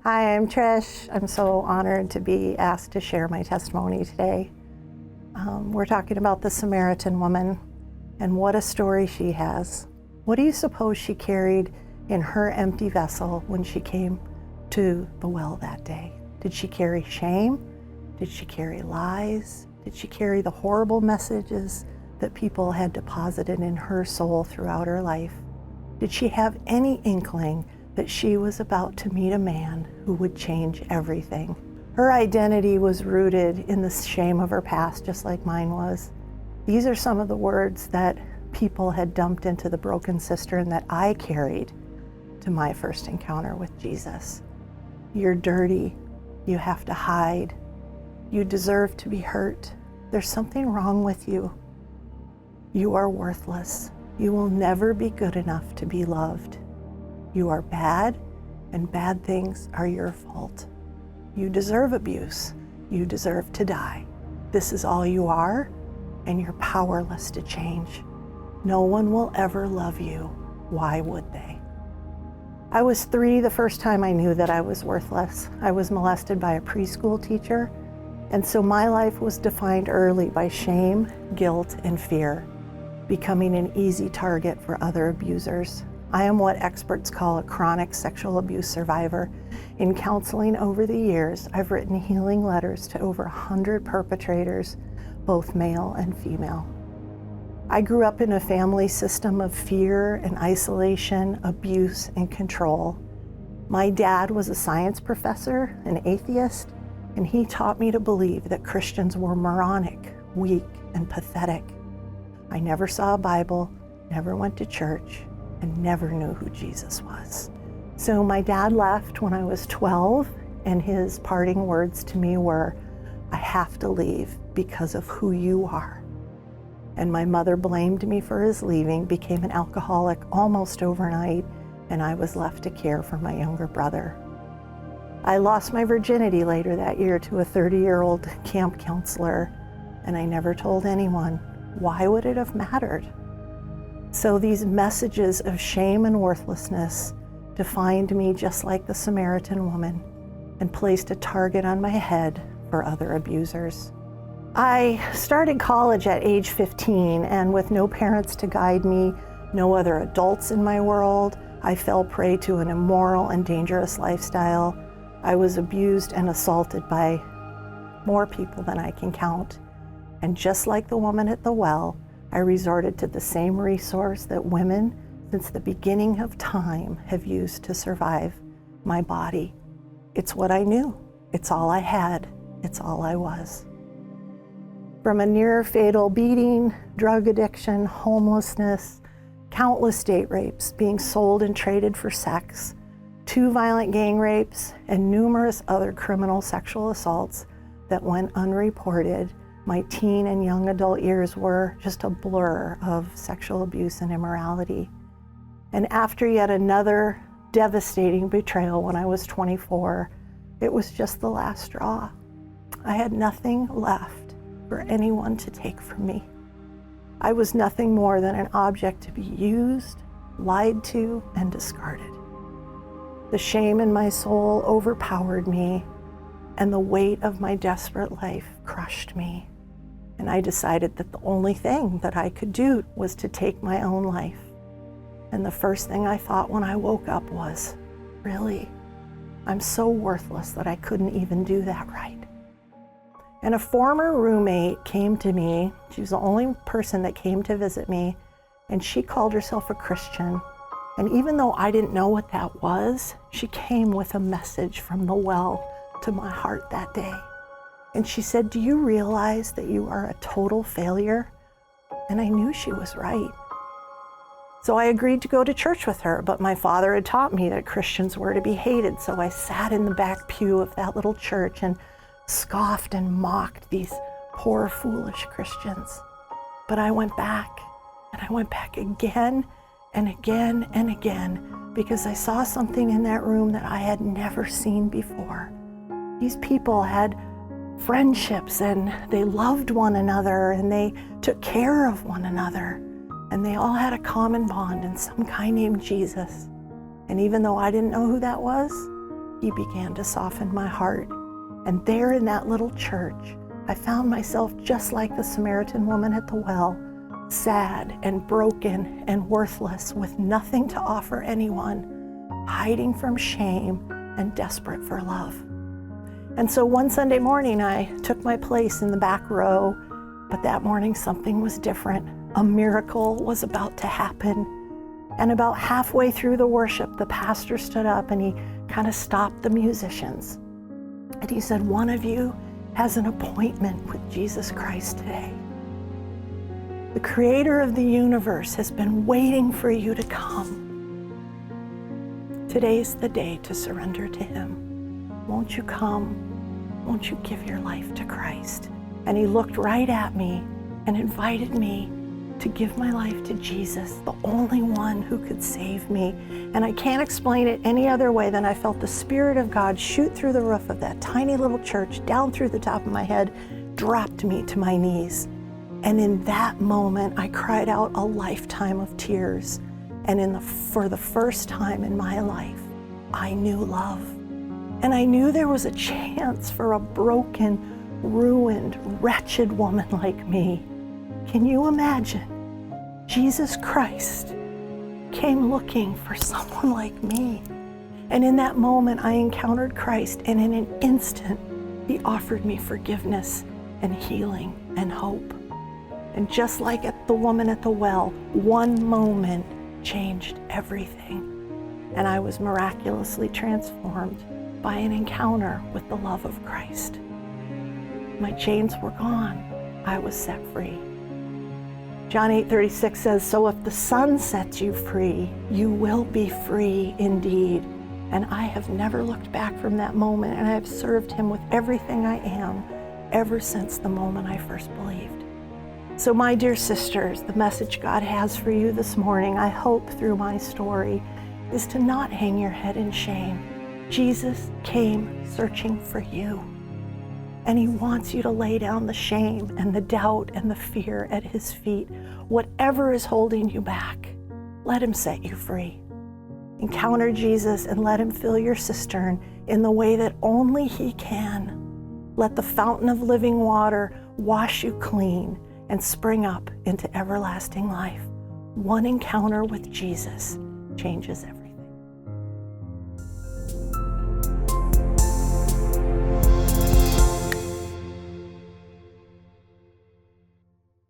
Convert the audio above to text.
Hi, I'm Trish. I'm so honored to be asked to share my testimony today. We're talking about the Samaritan woman and what a story she has. What do you suppose she carried in her empty vessel when she came to the well that day? Did she carry shame? Did she carry lies? Did she carry the horrible messages that people had deposited in her soul throughout her life? Did she have any inkling that she was about to meet a man who would change everything? Her identity was rooted in the shame of her past, just like mine was. These are some of the words that people had dumped into the broken cistern that I carried to my first encounter with Jesus. You're dirty. You have to hide. You deserve to be hurt. There's something wrong with you. You are worthless. You will never be good enough to be loved. You are bad, and bad things are your fault. You deserve abuse. You deserve to die. This is all you are, and you're powerless to change. No one will ever love you. Why would they? I was 3 the first time I knew that I was worthless. I was molested by a preschool teacher, and so my life was defined early by shame, guilt, and fear, becoming an easy target for other abusers. I am what experts call a chronic sexual abuse survivor. In counseling over the years, I've written healing letters to over 100 perpetrators, both male and female. I grew up in a family system of fear and isolation, abuse, and control. My dad was a science professor, an atheist, and he taught me to believe that Christians were moronic, weak, and pathetic. I never saw a Bible, never went to church, and never knew who Jesus was. So my dad left when I was 12, and his parting words to me were, "I have to leave because of who you are." And my mother blamed me for his leaving, became an alcoholic almost overnight, and I was left to care for my younger brother. I lost my virginity later that year to a 30-year-old camp counselor, and I never told anyone. Why would it have mattered? So these messages of shame and worthlessness defined me just like the Samaritan woman and placed a target on my head for other abusers. I started college at age 15, and with no parents to guide me, no other adults in my world, I fell prey to an immoral and dangerous lifestyle. I was abused and assaulted by more people than I can count. And just like the woman at the well, I resorted to the same resource that women since the beginning of time have used to survive: my body. It's what I knew. It's all I had. It's all I was. From a near fatal beating, drug addiction, homelessness, countless date rapes, being sold and traded for sex, 2 violent gang rapes, and numerous other criminal sexual assaults that went unreported, my teen and young adult years were just a blur of sexual abuse and immorality. And after yet another devastating betrayal when I was 24, it was just the last straw. I had nothing left for anyone to take from me. I was nothing more than an object to be used, lied to, and discarded. The shame in my soul overpowered me, and the weight of my desperate life crushed me. And I decided that the only thing that I could do was to take my own life. And the first thing I thought when I woke up was, really? I'm so worthless that I couldn't even do that right. And a former roommate came to me. She was the only person that came to visit me, and she called herself a Christian. And even though I didn't know what that was, she came with a message from the well to my heart that day. And she said, "Do you realize that you are a total failure?" And I knew she was right. So I agreed to go to church with her, but my father had taught me that Christians were to be hated. So I sat in the back pew of that little church and scoffed and mocked these poor, foolish Christians. But I went back, and I went back again and again and again, because I saw something in that room that I had never seen before. These people had friendships, and they loved one another, and they took care of one another, and they all had a common bond in some guy named Jesus. And even though I didn't know who that was, He began to soften my heart. And there in that little church, I found myself just like the Samaritan woman at the well, sad and broken and worthless, with nothing to offer anyone, hiding from shame and desperate for love. And so one Sunday morning, I took my place in the back row, but that morning something was different. A miracle was about to happen. And about halfway through the worship, the pastor stood up and he kind of stopped the musicians. And he said, "One of you has an appointment with Jesus Christ today. The creator of the universe has been waiting for you to come. Today's the day to surrender to him. Won't you come? Won't you give your life to Christ?" And he looked right at me and invited me to give my life to Jesus, the only one who could save me. And I can't explain it any other way than I felt the Spirit of God shoot through the roof of that tiny little church, down through the top of my head, dropped me to my knees. And in that moment, I cried out a lifetime of tears. And for the first time in my life, I knew love. And I knew there was a chance for a broken, ruined, wretched woman like me. Can you imagine? Jesus Christ came looking for someone like me. And in that moment, I encountered Christ, and in an instant, he offered me forgiveness and healing and hope. And just like at the woman at the well, one moment changed everything. And I was miraculously transformed by an encounter with the love of Christ. My chains were gone. I was set free. John 8:36 says, "So if the Son sets you free, you will be free indeed." And I have never looked back from that moment, and I have served him with everything I am ever since the moment I first believed. So my dear sisters, the message God has for you this morning, I hope through my story, is to not hang your head in shame. Jesus came searching for you. And he wants you to lay down the shame and the doubt and the fear at his feet. Whatever is holding you back, let him set you free. Encounter Jesus and let him fill your cistern in the way that only he can. Let the fountain of living water wash you clean and spring up into everlasting life. One encounter with Jesus changes everything.